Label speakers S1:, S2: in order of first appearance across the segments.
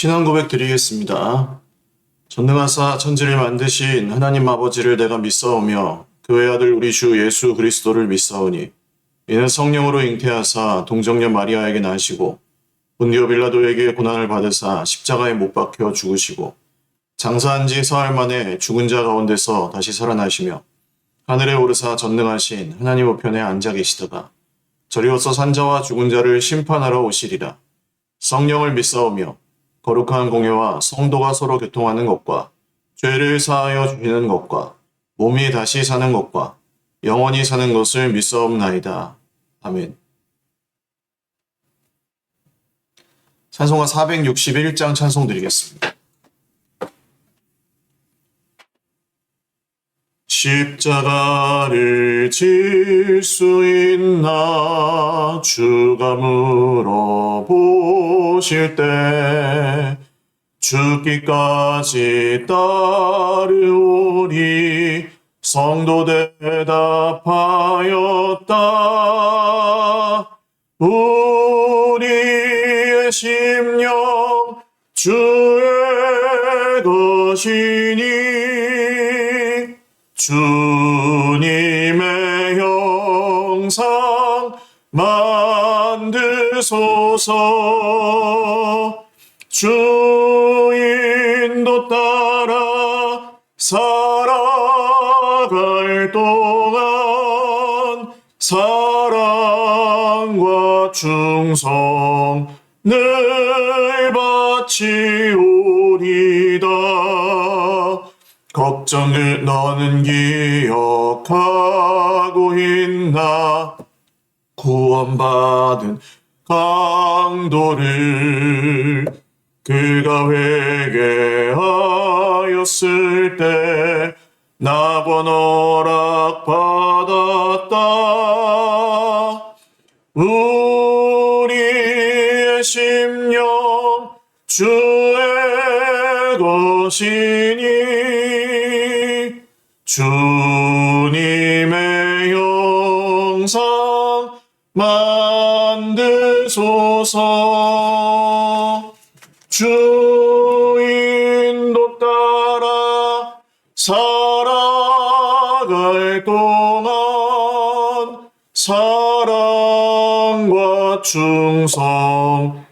S1: 신앙 고백 드리겠습니다. 전능하사 천지를 만드신 하나님 아버지를 내가 믿사오며 그 외아들 우리 주 예수 그리스도를 믿사오니 이는 성령으로 잉태하사 동정녀 마리아에게 나시고 본디오 빌라도에게 고난을 받으사 십자가에 못 박혀 죽으시고 장사한 지 사흘 만에 죽은 자 가운데서 다시 살아나시며 하늘에 오르사 전능하신 하나님 우편에 앉아 계시다가 저리로서 산자와 죽은 자를 심판하러 오시리라. 성령을 믿사오며 거룩한 공예와 성도가 서로 교통하는 것과 죄를 사하여 주시는 것과 몸이 다시 사는 것과 영원히 사는 것을 믿사옵나이다. 아멘. 찬송가 461장 찬송 드리겠습니다. 십자가를 질 수 있나 주가 물어보실 때 죽기까지 따르오리 성도 대답하였다. 우리의 심령 주의 것이니 주님의 형상 만드소서. 주 인도 따라 살아갈 동안 사랑과 충성을 바치오리다. 걱정을 너는 기억하고 있나 구원받은 강도를 그가 회개하였을 때 나번 허락받았다. 우리의 심령 주의 것이니 주님의 형상 만드소서. 주 인도 따라 살아갈 동안 사랑과 충성을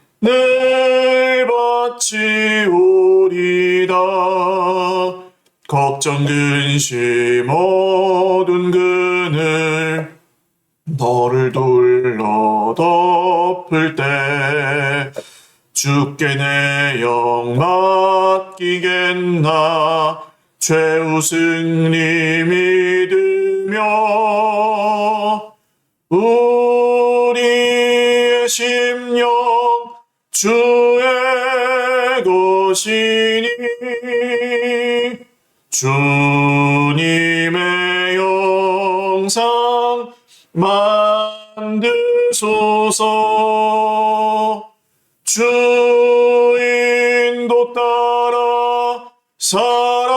S1: 바치오리다. 걱정 근심 어두운 그늘 너를 둘러 덮을 때 주께 내 영 맡기겠나 최후 승리 믿으며 우리의 심령 주의 것이니 주님의 형상 만드소서. 주 인도 따라 살아갈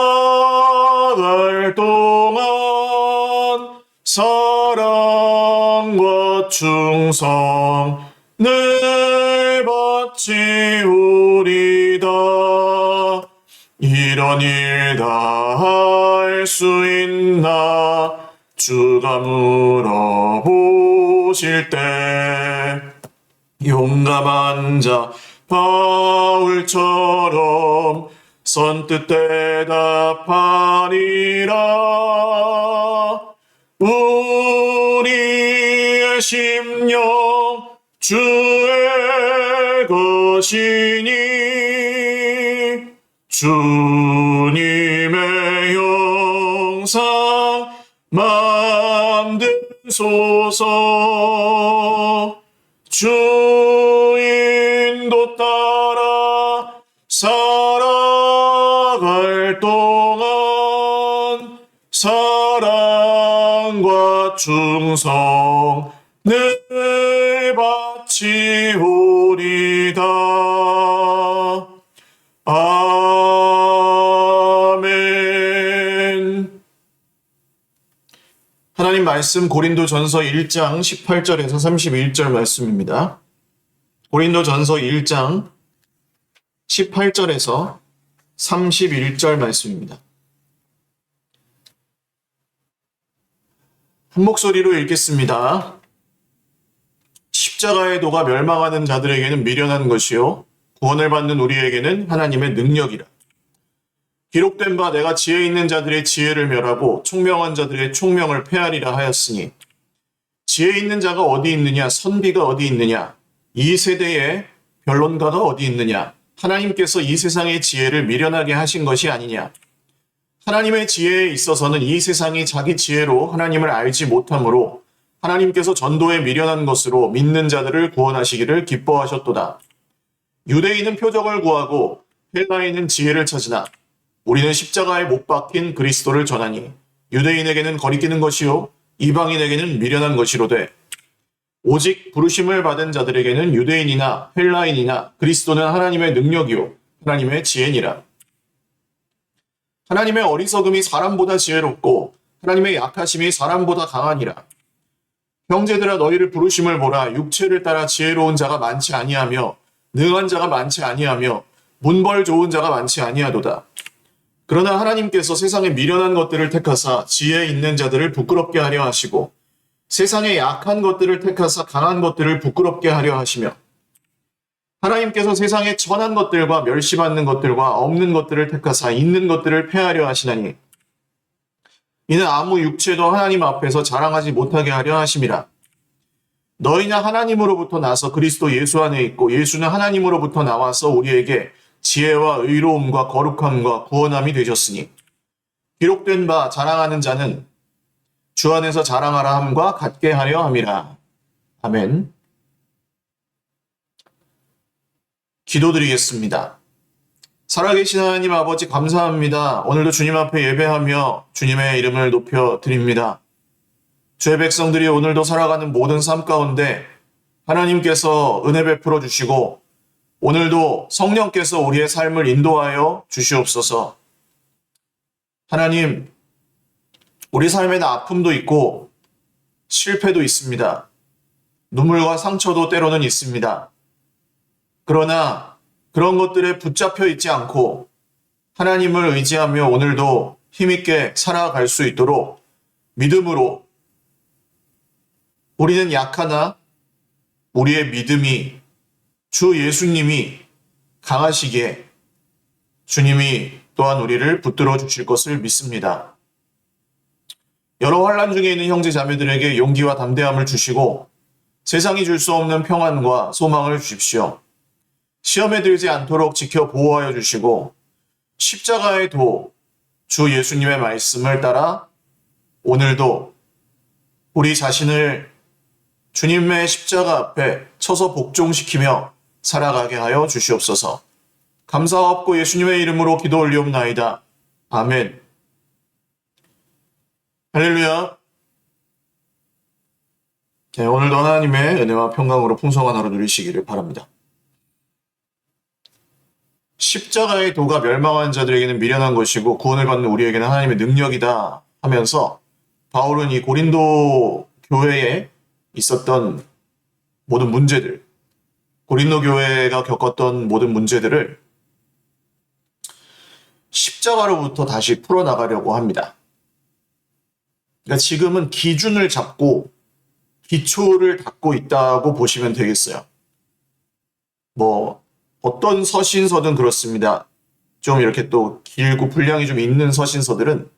S1: 동안 사랑과 충성을 바치오리다. 이런 일 다 할 수 있나 주가 물어보실 때 용감한 자 바울처럼 선뜻 대답하리라. 우리의 심령 주의 것이니 주님의 형상 만드소서. 주 인도 따라 살아갈 동안 사랑과 충성을 바치오리다. 아멘. 하나님 말씀 고린도전서 1장 18절에서 31절 말씀입니다. 고린도전서 1장 18절에서 31절 말씀입니다. 한 목소리로 읽겠습니다. 십자가의 도가 멸망하는 자들에게는 미련한 것이요 구원을 받는 우리에게는 하나님의 능력이라. 기록된 바 내가 지혜 있는 자들의 지혜를 멸하고 총명한 자들의 총명을 폐하리라 하였으니 지혜 있는 자가 어디 있느냐 선비가 어디 있느냐 이 세대에 변론가가 어디 있느냐 하나님께서 이 세상의 지혜를 미련하게 하신 것이 아니냐. 하나님의 지혜에 있어서는 이 세상이 자기 지혜로 하나님을 알지 못하므로 하나님께서 전도에 미련한 것으로 믿는 자들을 구원하시기를 기뻐하셨도다. 유대인은 표적을 구하고 헬라인은 지혜를 찾으나 우리는 십자가에 못 박힌 그리스도를 전하니 유대인에게는 거리끼는 것이요 이방인에게는 미련한 것이로되 오직 부르심을 받은 자들에게는 유대인이나 헬라인이나 그리스도는 하나님의 능력이요 하나님의 지혜니라. 하나님의 어리석음이 사람보다 지혜롭고 하나님의 약하심이 사람보다 강하니라. 형제들아 너희를 부르심을 보라. 육체를 따라 지혜로운 자가 많지 아니하며 능한 자가 많지 아니하며 문벌 좋은 자가 많지 아니하도다. 그러나 하나님께서 세상에 미련한 것들을 택하사 지혜 있는 자들을 부끄럽게 하려 하시고 세상에 약한 것들을 택하사 강한 것들을 부끄럽게 하려 하시며 하나님께서 세상에 천한 것들과 멸시받는 것들과 없는 것들을 택하사 있는 것들을 폐하려 하시나니 이는 아무 육체도 하나님 앞에서 자랑하지 못하게 하려 하심이라. 너희는 하나님으로부터 나서 그리스도 예수 안에 있고 예수는 하나님으로부터 나와서 우리에게 지혜와 의로움과 거룩함과 구원함이 되셨으니 기록된 바 자랑하는 자는 주 안에서 자랑하라 함과 같게 하려 함이라. 아멘. 기도드리겠습니다. 살아계신 하나님 아버지 감사합니다. 오늘도 주님 앞에 예배하며 주님의 이름을 높여드립니다. 주의 백성들이 오늘도 살아가는 모든 삶 가운데 하나님께서 은혜 베풀어 주시고 오늘도 성령께서 우리의 삶을 인도하여 주시옵소서. 하나님, 우리 삶에는 아픔도 있고 실패도 있습니다. 눈물과 상처도 때로는 있습니다. 그러나 그런 것들에 붙잡혀 있지 않고 하나님을 의지하며 오늘도 힘있게 살아갈 수 있도록 믿음으로 우리는 약하나 우리의 믿음이 주 예수님이 강하시기에 주님이 또한 우리를 붙들어 주실 것을 믿습니다. 여러 환난 중에 있는 형제 자매들에게 용기와 담대함을 주시고 세상이 줄 수 없는 평안과 소망을 주십시오. 시험에 들지 않도록 지켜 보호하여 주시고 십자가의 도 주 예수님의 말씀을 따라 오늘도 우리 자신을 주님의 십자가 앞에 쳐서 복종시키며 살아가게 하여 주시옵소서. 감사하옵고 예수님의 이름으로 기도 올리옵나이다. 아멘. 할렐루야. 네, 오늘도 하나님의 은혜와 평강으로 풍성한 하루 누리시기를 바랍니다. 십자가의 도가 멸망한 자들에게는 미련한 것이고 구원을 받는 우리에게는 하나님의 능력이다 하면서 바울은 이 고린도 교회에 있었던 모든 문제들, 고린도 교회가 겪었던 모든 문제들을 십자가로부터 다시 풀어나가려고 합니다. 그러니까 지금은 기준을 잡고 기초를 닦고 있다고 보시면 되겠어요. 어떤 서신서든 그렇습니다. 좀 이렇게 또 길고 분량이 좀 있는 서신서들은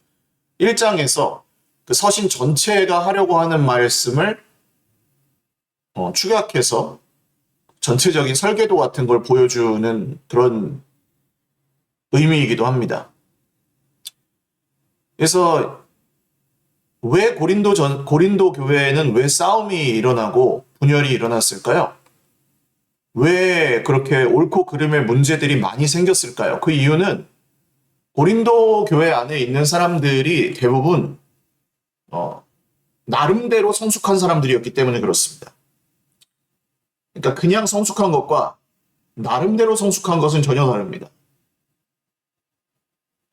S1: 1장에서 그 서신 전체가 하려고 하는 말씀을 축약해서 전체적인 설계도 같은 걸 보여주는 그런 의미이기도 합니다. 그래서 왜 고린도 교회에는 왜 싸움이 일어나고 분열이 일어났을까요? 왜 그렇게 옳고 그름의 문제들이 많이 생겼을까요? 그 이유는 고린도 교회 안에 있는 사람들이 대부분 나름대로 성숙한 사람들이었기 때문에 그렇습니다. 그러니까 그냥 성숙한 것과 나름대로 성숙한 것은 전혀 다릅니다.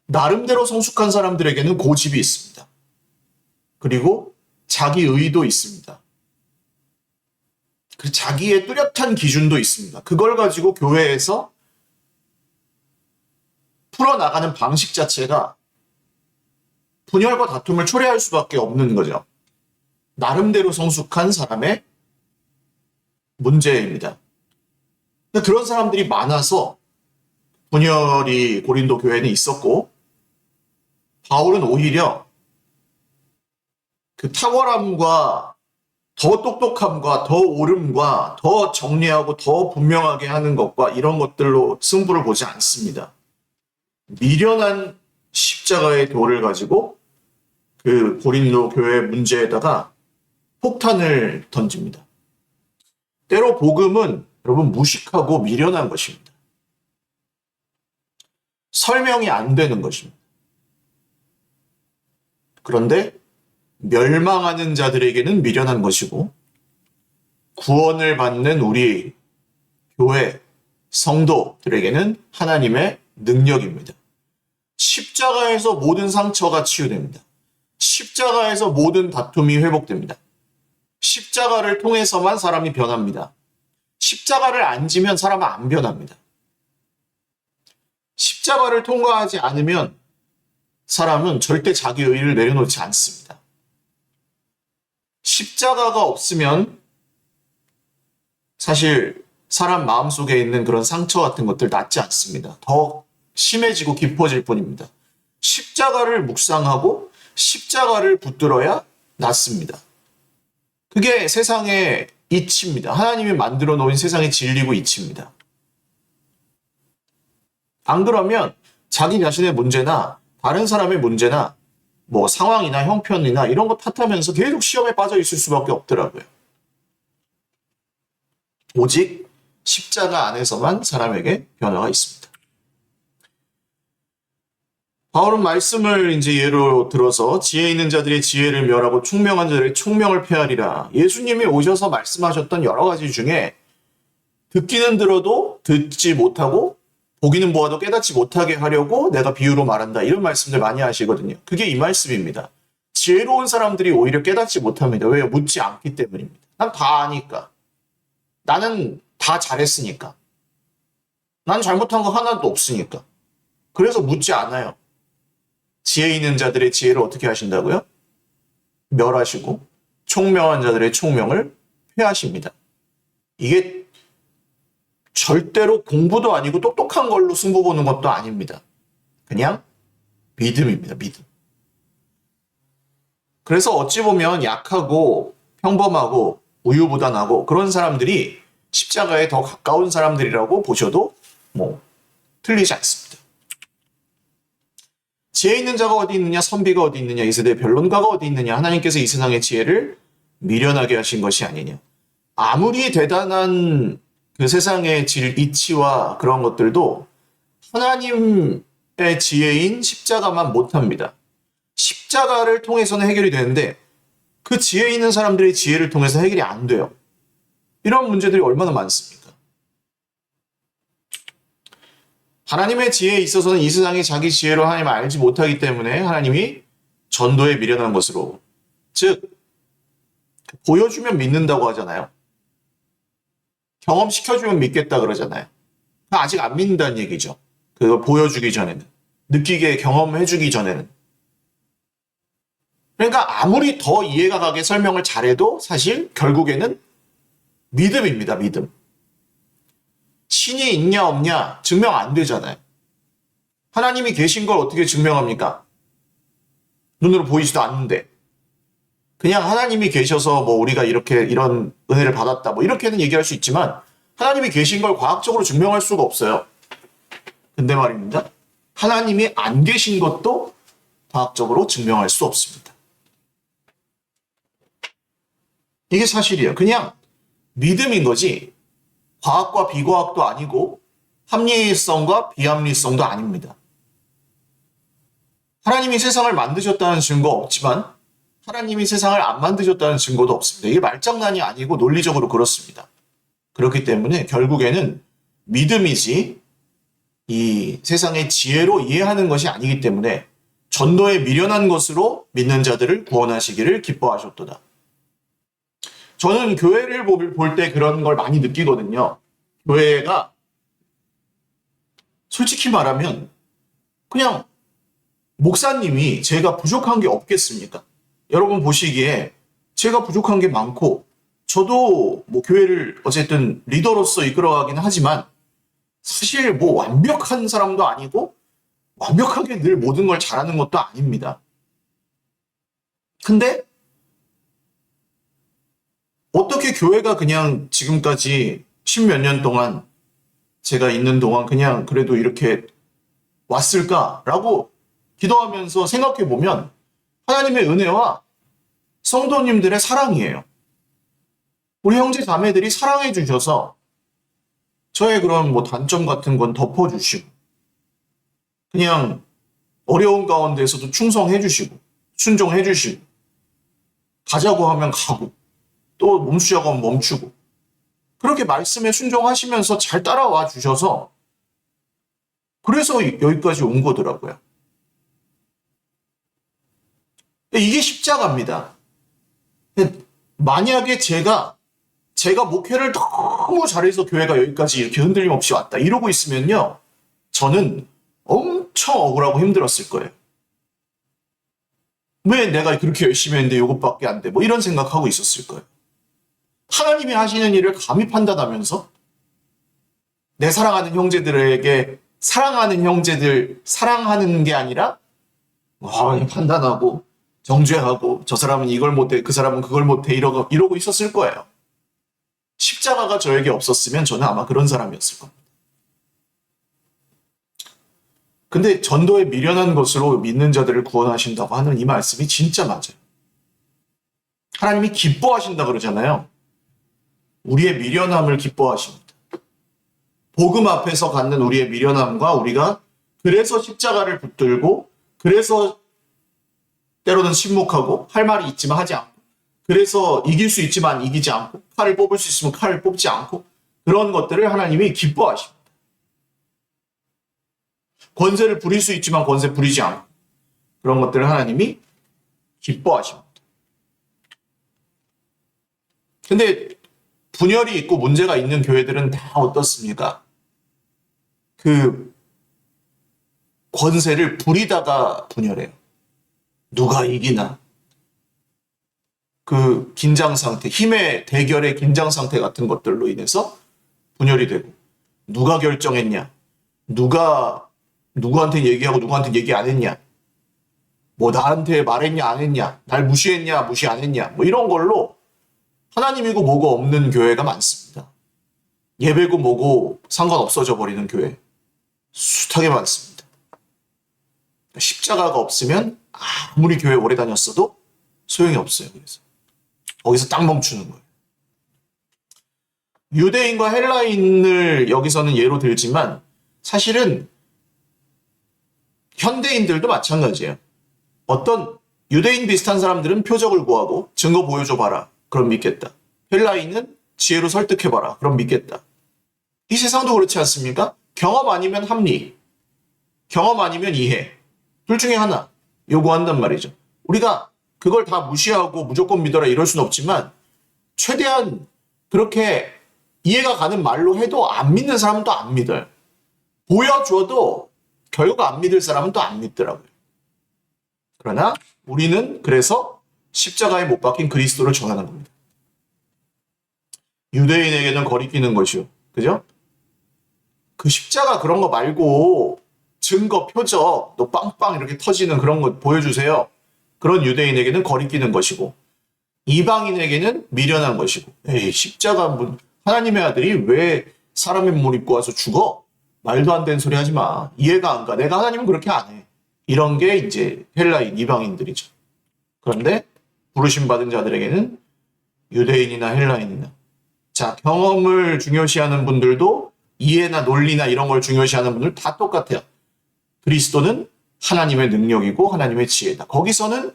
S1: 나름대로 성숙한 사람들에게는 고집이 있습니다. 그리고 자기 의도 있습니다. 그리고 자기의 뚜렷한 기준도 있습니다. 그걸 가지고 교회에서 풀어나가는 방식 자체가 분열과 다툼을 초래할 수밖에 없는 거죠. 나름대로 성숙한 사람의 문제입니다. 그런 사람들이 많아서 분열이 고린도 교회는 있었고, 바울은 오히려 그 탁월함과 더 똑똑함과 더 옳음과 더 정리하고 더 분명하게 하는 것과 이런 것들로 승부를 보지 않습니다. 미련한 십자가의 돌을 가지고 그 고린도 교회 문제에다가 폭탄을 던집니다. 때로 복음은 여러분 무식하고 미련한 것입니다. 설명이 안 되는 것입니다. 그런데 멸망하는 자들에게는 미련한 것이고 구원을 받는 우리 교회 성도들에게는 하나님의 능력입니다. 십자가에서 모든 상처가 치유됩니다. 십자가에서 모든 다툼이 회복됩니다. 십자가를 통해서만 사람이 변합니다. 십자가를 안 지면 사람은 안 변합니다. 십자가를 통과하지 않으면 사람은 절대 자기 의의를 내려놓지 않습니다. 십자가가 없으면 사실 사람 마음속에 있는 그런 상처 같은 것들 낫지 않습니다. 더 심해지고 깊어질 뿐입니다. 십자가를 묵상하고 십자가를 붙들어야 낫습니다. 그게 세상의 이치입니다. 하나님이 만들어 놓은 세상의 진리고 이치입니다. 안 그러면 자기 자신의 문제나 다른 사람의 문제나 뭐 상황이나 형편이나 이런 거 탓하면서 계속 시험에 빠져 있을 수밖에 없더라고요. 오직 십자가 안에서만 사람에게 변화가 있습니다. 바울은 말씀을 이제 예로 들어서 지혜 있는 자들의 지혜를 멸하고 총명한 자들의 총명을 폐하리라. 예수님이 오셔서 말씀하셨던 여러 가지 중에 듣기는 들어도 듣지 못하고 보기는 보아도 깨닫지 못하게 하려고 내가 비유로 말한다. 이런 말씀들 많이 하시거든요. 그게 이 말씀입니다. 지혜로운 사람들이 오히려 깨닫지 못합니다. 왜요? 묻지 않기 때문입니다. 난 다 아니까. 나는 다 잘했으니까. 난 잘못한 거 하나도 없으니까. 그래서 묻지 않아요. 지혜 있는 자들의 지혜를 어떻게 하신다고요? 멸하시고 총명한 자들의 총명을 폐하십니다. 이게 절대로 공부도 아니고 똑똑한 걸로 승부 보는 것도 아닙니다. 그냥 믿음입니다. 믿음. 그래서 어찌 보면 약하고 평범하고 우유부단하고 그런 사람들이 십자가에 더 가까운 사람들이라고 보셔도 뭐 틀리지 않습니다. 지혜 있는 자가 어디 있느냐, 선비가 어디 있느냐, 이 세대의 변론가가 어디 있느냐, 하나님께서 이 세상의 지혜를 미련하게 하신 것이 아니냐. 아무리 대단한 그 세상의 이치와 그런 것들도 하나님의 지혜인 십자가만 못합니다. 십자가를 통해서는 해결이 되는데 그 지혜 있는 사람들의 지혜를 통해서 해결이 안 돼요. 이런 문제들이 얼마나 많습니까? 하나님의 지혜에 있어서는 이 세상이 자기 지혜로 하나님을 알지 못하기 때문에 하나님이 전도에 미련한 것으로, 즉 보여주면 믿는다고 하잖아요. 경험시켜주면 믿겠다 그러잖아요. 아직 안 믿는다는 얘기죠. 그걸 보여주기 전에는. 느끼게 경험해주기 전에는. 그러니까 아무리 더 이해가 가게 설명을 잘해도 사실 결국에는 믿음입니다. 믿음. 신이 있냐 없냐 증명 안 되잖아요. 하나님이 계신 걸 어떻게 증명합니까? 눈으로 보이지도 않는데. 그냥 하나님이 계셔서 뭐 우리가 이런 은혜를 받았다 뭐 이렇게는 얘기할 수 있지만 하나님이 계신 걸 과학적으로 증명할 수가 없어요. 근데 말입니다. 하나님이 안 계신 것도 과학적으로 증명할 수 없습니다. 이게 사실이에요. 그냥 믿음인 거지 과학과 비과학도 아니고 합리성과 비합리성도 아닙니다. 하나님이 세상을 만드셨다는 증거 없지만 하나님이 세상을 안 만드셨다는 증거도 없습니다. 이게 말장난이 아니고 논리적으로 그렇습니다. 그렇기 때문에 결국에는 믿음이지 이 세상의 지혜로 이해하는 것이 아니기 때문에 전도에 미련한 것으로 믿는 자들을 구원하시기를 기뻐하셨도다. 저는 교회를 볼 때 그런 걸 많이 느끼거든요. 교회가 솔직히 말하면 그냥 목사님이 제가 부족한 게 없겠습니까? 여러분 보시기에 제가 부족한 게 많고 저도 뭐 교회를 어쨌든 리더로서 이끌어가긴 하지만 사실 뭐 완벽한 사람도 아니고 완벽하게 늘 모든 걸 잘하는 것도 아닙니다. 근데 어떻게 교회가 그냥 지금까지 십몇 년 동안 제가 있는 동안 그냥 그래도 이렇게 왔을까라고 기도하면서 생각해 보면 하나님의 은혜와 성도님들의 사랑이에요. 우리 형제 자매들이 사랑해 주셔서 저의 그런 뭐 단점 같은 건 덮어주시고 그냥 어려운 가운데에서도 충성해 주시고 순종해 주시고 가자고 하면 가고 또 멈추자고 하면 멈추고 그렇게 말씀에 순종하시면서 잘 따라와 주셔서 그래서 여기까지 온 거더라고요. 이게 십자가입니다. 만약에 제가 목회를 너무 잘해서 교회가 여기까지 이렇게 흔들림 없이 왔다 이러고 있으면요. 저는 엄청 억울하고 힘들었을 거예요. 왜 내가 그렇게 열심히 했는데 이것밖에 안 돼? 뭐 이런 생각하고 있었을 거예요. 하나님이 하시는 일을 감히 판단하면서 내 사랑하는 형제들에게 사랑하는 형제들 사랑하는 게 아니라 판단하고 정죄하고 저 사람은 이걸 못해 그 사람은 그걸 못해 이러고 있었을 거예요. 십자가가 저에게 없었으면 저는 아마 그런 사람이었을 겁니다. 근데 전도에 미련한 것으로 믿는 자들을 구원하신다고 하는 이 말씀이 진짜 맞아요. 하나님이 기뻐하신다 그러잖아요. 우리의 미련함을 기뻐하십니다. 복음 앞에서 갖는 우리의 미련함과 우리가 그래서 십자가를 붙들고 그래서 때로는 침묵하고 할 말이 있지만 하지 않고 그래서 이길 수 있지만 이기지 않고 칼을 뽑을 수 있으면 칼을 뽑지 않고 그런 것들을 하나님이 기뻐하십니다. 권세를 부릴 수 있지만 권세 부리지 않고 그런 것들을 하나님이 기뻐하십니다. 근데 분열이 있고 문제가 있는 교회들은 다 어떻습니까? 그 권세를 부리다가 분열해요. 누가 이기나. 그 긴장 상태, 힘의 대결의 긴장 상태 같은 것들로 인해서 분열이 되고 누가 결정했냐. 누가 누구한테 얘기하고 누구한테 얘기 안 했냐. 뭐 나한테 말했냐 안 했냐. 날 무시했냐 무시 안 했냐. 뭐 이런 걸로 하나님이고 뭐고 없는 교회가 많습니다. 예배고 뭐고 상관없어져 버리는 교회 숱하게 많습니다. 십자가가 없으면 아무리 교회 오래 다녔어도 소용이 없어요. 그래서 거기서 딱 멈추는 거예요. 유대인과 헬라인을 여기서는 예로 들지만 사실은 현대인들도 마찬가지예요. 어떤 유대인 비슷한 사람들은 표적을 구하고 증거 보여줘 봐라. 그럼 믿겠다. 헬라인은 지혜로 설득해 봐라. 그럼 믿겠다. 이 세상도 그렇지 않습니까? 경험 아니면 합리, 경험 아니면 이해. 둘 중에 하나 요구한단 말이죠. 우리가 그걸 다 무시하고 무조건 믿어라 이럴 수는 없지만 최대한 그렇게 이해가 가는 말로 해도 안 믿는 사람은 또 안 믿어요. 보여줘도 결국 안 믿을 사람은 또 안 믿더라고요. 그러나 우리는 그래서 십자가에 못 박힌 그리스도를 전하는 겁니다. 유대인에게는 거리끼는 것이요. 그죠? 그 십자가 그런 거 말고 증거, 표적, 또 빵빵 이렇게 터지는 그런 거 보여주세요. 그런 유대인에게는 거리끼는 것이고 이방인에게는 미련한 것이고 에이 십자가 뭐 하나님의 아들이 왜 사람의 몸을 입고 와서 죽어? 말도 안 되는 소리 하지 마. 이해가 안 가. 내가 하나님은 그렇게 안 해. 이런 게 이제 헬라인, 이방인들이죠. 그런데 부르심 받은 자들에게는 유대인이나 헬라인이나 자 경험을 중요시하는 분들도 이해나 논리나 이런 걸 중요시하는 분들 다 똑같아요. 그리스도는 하나님의 능력이고 하나님의 지혜다. 거기서는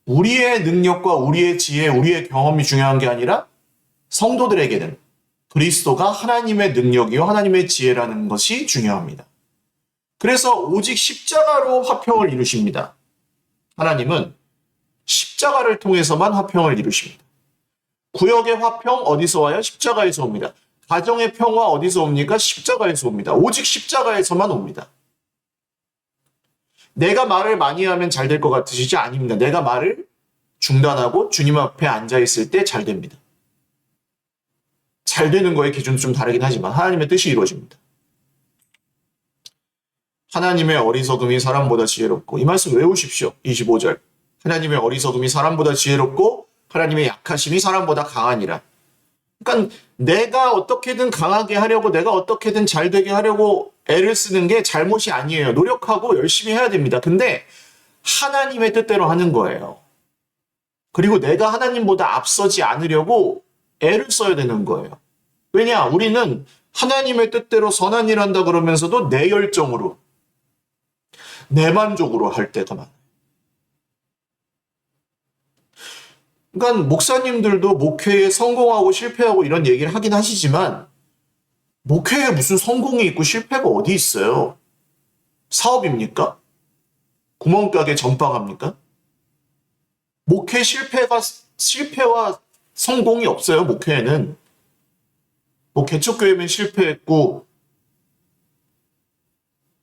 S1: 우리의 능력과 우리의 지혜, 우리의 경험이 중요한 게 아니라 성도들에게는 그리스도가 하나님의 능력이요 하나님의 지혜라는 것이 중요합니다. 그래서 오직 십자가로 화평을 이루십니다. 하나님은 십자가를 통해서만 화평을 이루십니다. 구역의 화평 어디서 와요? 십자가에서 옵니다. 가정의 평화 어디서 옵니까? 십자가에서 옵니다. 오직 십자가에서만 옵니다. 내가 말을 많이 하면 잘 될 것 같으시지? 아닙니다. 내가 말을 중단하고 주님 앞에 앉아 있을 때 잘 됩니다. 잘 되는 거의 기준은 좀 다르긴 하지만 하나님의 뜻이 이루어집니다. 하나님의 어리석음이 사람보다 지혜롭고, 이 말씀 외우십시오. 25절. 하나님의 어리석음이 사람보다 지혜롭고 하나님의 약하심이 사람보다 강하니라. 그러니까 내가 어떻게든 강하게 하려고, 내가 어떻게든 잘 되게 하려고 애를 쓰는 게 잘못이 아니에요. 노력하고 열심히 해야 됩니다. 근데 하나님의 뜻대로 하는 거예요. 그리고 내가 하나님보다 앞서지 않으려고 애를 써야 되는 거예요. 왜냐? 우리는 하나님의 뜻대로 선한 일 한다 그러면서도 내 열정으로, 내 만족으로 할 때가 많아요. 그러니까 목사님들도 목회에 성공하고 실패하고 이런 얘기를 하긴 하시지만, 목회에 무슨 성공이 있고 실패가 어디 있어요? 사업입니까? 구멍가게 전방합니까? 목회 실패와 성공이 없어요, 목회에는. 뭐 개척교회면 실패했고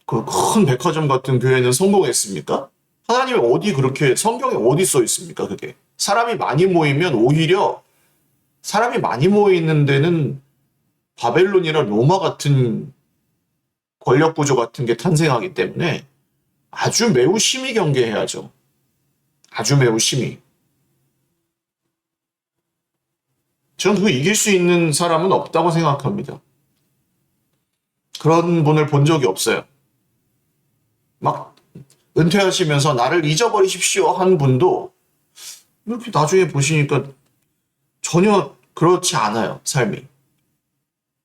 S1: 그 큰 백화점 같은 교회는 성공했습니까? 하나님이 어디 그렇게, 성경에 어디 써 있습니까, 그게? 사람이 많이 모이면 오히려, 사람이 많이 모이는 데는 바벨론이나 로마 같은 권력 구조 같은 게 탄생하기 때문에 아주 매우 심히 경계해야죠. 아주 매우 심히. 저는 그거 이길 수 있는 사람은 없다고 생각합니다. 그런 분을 본 적이 없어요. 막 은퇴하시면서 나를 잊어버리십시오 한 분도 이렇게 나중에 보시니까 전혀 그렇지 않아요, 삶이.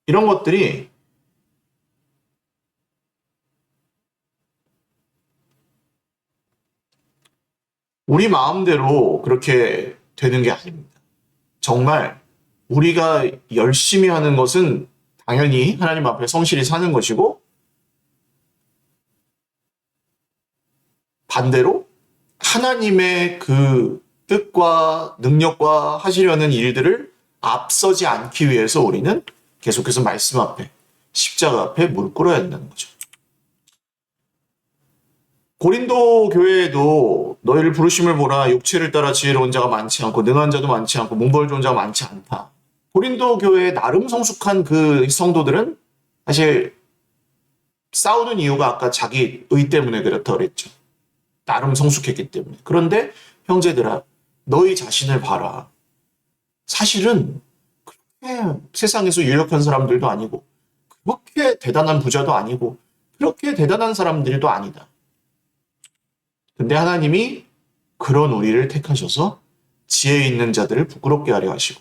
S1: 이런 것들이 우리 마음대로 그렇게 되는 게 아닙니다. 정말 우리가 열심히 하는 것은 당연히 하나님 앞에 성실히 사는 것이고, 반대로 하나님의 그 뜻과 능력과 하시려는 일들을 앞서지 않기 위해서 우리는 계속해서 말씀 앞에, 십자가 앞에 무릎 꿇어야 된다는 거죠. 고린도 교회에도 너희를 부르심을 보라, 육체를 따라 지혜로운 자가 많지 않고 능한 자도 많지 않고 문벌 좋은 자가 많지 않다. 고린도 교회에 나름 성숙한 그 성도들은 사실 싸우는 이유가 아까 자기 의 때문에 그렇다고 그랬죠. 나름 성숙했기 때문에. 그런데 형제들아, 너희 자신을 봐라. 사실은 그렇게 세상에서 유력한 사람들도 아니고, 그렇게 대단한 부자도 아니고, 그렇게 대단한 사람들도 아니다. 근데 하나님이 그런 우리를 택하셔서 지혜 있는 자들을 부끄럽게 하려 하시고,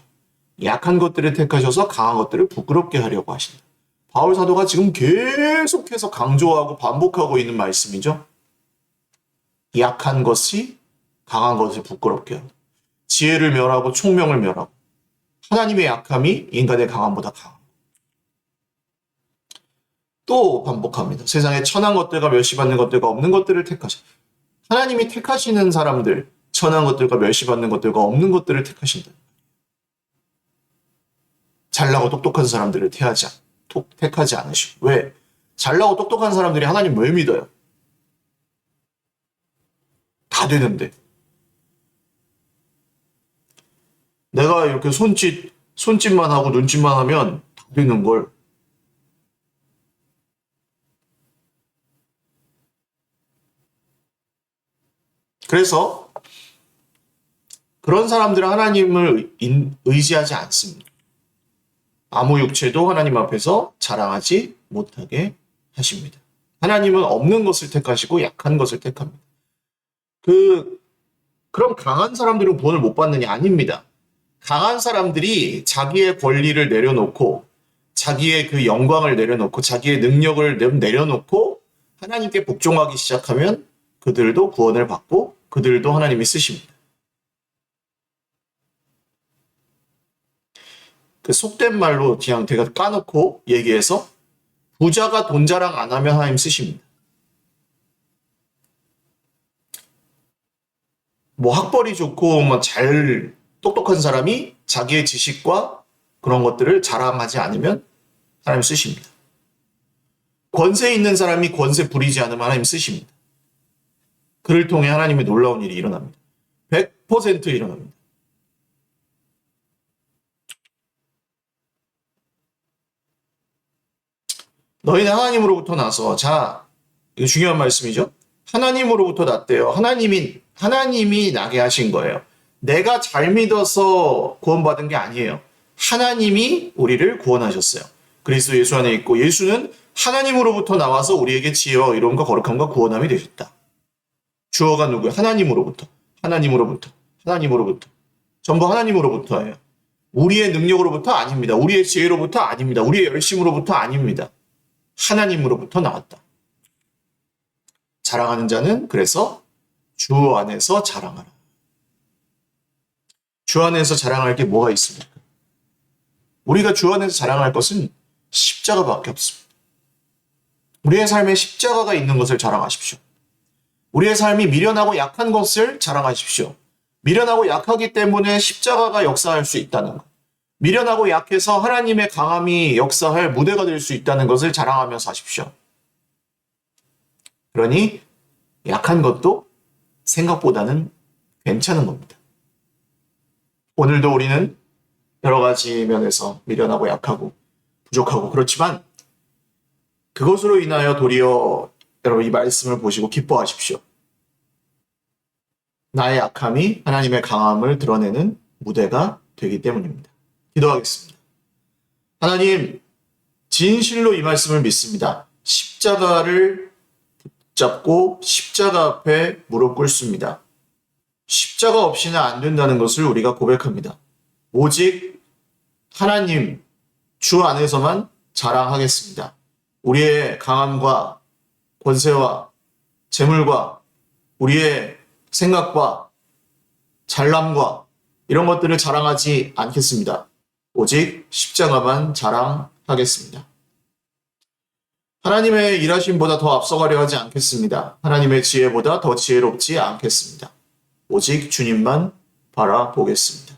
S1: 약한 것들을 택하셔서 강한 것들을 부끄럽게 하려고 하신다. 바울 사도가 지금 계속해서 강조하고 반복하고 있는 말씀이죠. 약한 것이 강한 것을 부끄럽게 하고, 지혜를 멸하고 총명을 멸하고, 하나님의 약함이 인간의 강함보다 강하고. 또 반복합니다. 세상에 천한 것들과 멸시받는 것들과 없는 것들을 택하셔. 하나님이 택하시는 사람들, 천한 것들과 멸시받는 것들과 없는 것들을 택하신다. 잘나고 똑똑한 사람들을 택하지 않으시고. 왜? 잘나고 똑똑한 사람들이 하나님 왜 믿어요? 다 되는데. 내가 이렇게 손짓만 하고 눈짓만 하면 다 되는 걸. 그래서 그런 사람들은 하나님을 의지하지 않습니다. 아무 육체도 하나님 앞에서 자랑하지 못하게 하십니다. 하나님은 없는 것을 택하시고 약한 것을 택합니다. 그럼 강한 사람들은 구원을 못 받느냐? 아닙니다. 강한 사람들이 자기의 권리를 내려놓고, 자기의 그 영광을 내려놓고, 자기의 능력을 내려놓고 하나님께 복종하기 시작하면 그들도 구원을 받고 그들도 하나님이 쓰십니다. 그 속된 말로 그냥 제가 까놓고 얘기해서, 부자가 돈 자랑 안 하면 하나님 쓰십니다. 뭐 학벌이 좋고 뭐 잘 똑똑한 사람이 자기의 지식과 그런 것들을 자랑하지 않으면 하나님 쓰십니다. 권세 있는 사람이 권세 부리지 않으면 하나님 쓰십니다. 그를 통해 하나님의 놀라운 일이 일어납니다. 100% 일어납니다. 너희는 하나님으로부터 나서, 자, 이거 중요한 말씀이죠. 하나님으로부터 났대요. 하나님이 나게 하신 거예요. 내가 잘 믿어서 구원받은 게 아니에요. 하나님이 우리를 구원하셨어요. 그리스도 예수 안에 있고, 예수는 하나님으로부터 나와서 우리에게 지혜와 이로움과 거룩함과 구원함이 되셨다. 주어가 누구예요? 하나님으로부터. 전부 하나님으로부터예요. 우리의 능력으로부터 아닙니다. 우리의 지혜로부터 아닙니다. 우리의 열심으로부터 아닙니다. 하나님으로부터 나왔다. 자랑하는 자는 그래서 주 안에서 자랑하라. 주 안에서 자랑할 게 뭐가 있습니까? 우리가 주 안에서 자랑할 것은 십자가밖에 없습니다. 우리의 삶에 십자가가 있는 것을 자랑하십시오. 우리의 삶이 미련하고 약한 것을 자랑하십시오. 미련하고 약하기 때문에 십자가가 역사할 수 있다는 것. 미련하고 약해서 하나님의 강함이 역사할 무대가 될 수 있다는 것을 자랑하며 사십시오. 그러니 약한 것도 생각보다는 괜찮은 겁니다. 오늘도 우리는 여러 가지 면에서 미련하고 약하고 부족하고 그렇지만 그것으로 인하여 도리어 여러분 이 말씀을 보시고 기뻐하십시오. 나의 약함이 하나님의 강함을 드러내는 무대가 되기 때문입니다. 기도하겠습니다. 하나님, 진실로 이 말씀을 믿습니다. 십자가를 붙잡고 십자가 앞에 무릎 꿇습니다. 십자가 없이는 안 된다는 것을 우리가 고백합니다. 오직 하나님, 주 안에서만 자랑하겠습니다. 우리의 강함과 권세와 재물과 우리의 생각과 잘남과 이런 것들을 자랑하지 않겠습니다. 오직 십자가만 자랑하겠습니다. 하나님의 일하심보다 더 앞서가려 하지 않겠습니다. 하나님의 지혜보다 더 지혜롭지 않겠습니다. 오직 주님만 바라보겠습니다.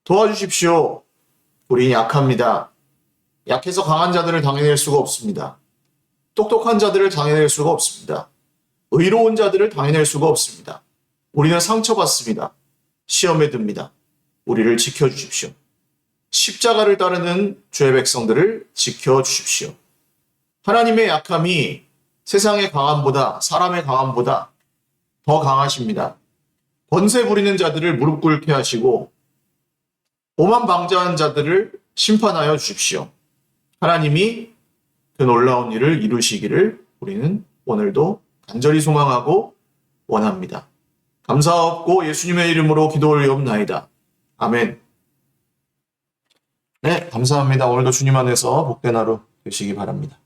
S1: 도와주십시오. 우린 약합니다. 약해서 강한 자들을 당해낼 수가 없습니다. 똑똑한 자들을 당해낼 수가 없습니다. 의로운 자들을 당해낼 수가 없습니다. 우리는 상처받습니다. 시험에 듭니다. 우리를 지켜주십시오. 십자가를 따르는 주의 백성들을 지켜주십시오. 하나님의 약함이 세상의 강함보다 사람의 강함보다 더 강하십니다. 권세 부리는 자들을 무릎 꿇게 하시고 오만방자한 자들을 심판하여 주십시오. 하나님이 그 놀라운 일을 이루시기를 우리는 오늘도 간절히 소망하고 원합니다. 감사하옵고 예수님의 이름으로 기도 올리옵나이다. 아멘. 네, 감사합니다. 오늘도 주님 안에서 복된 하루 되시기 바랍니다.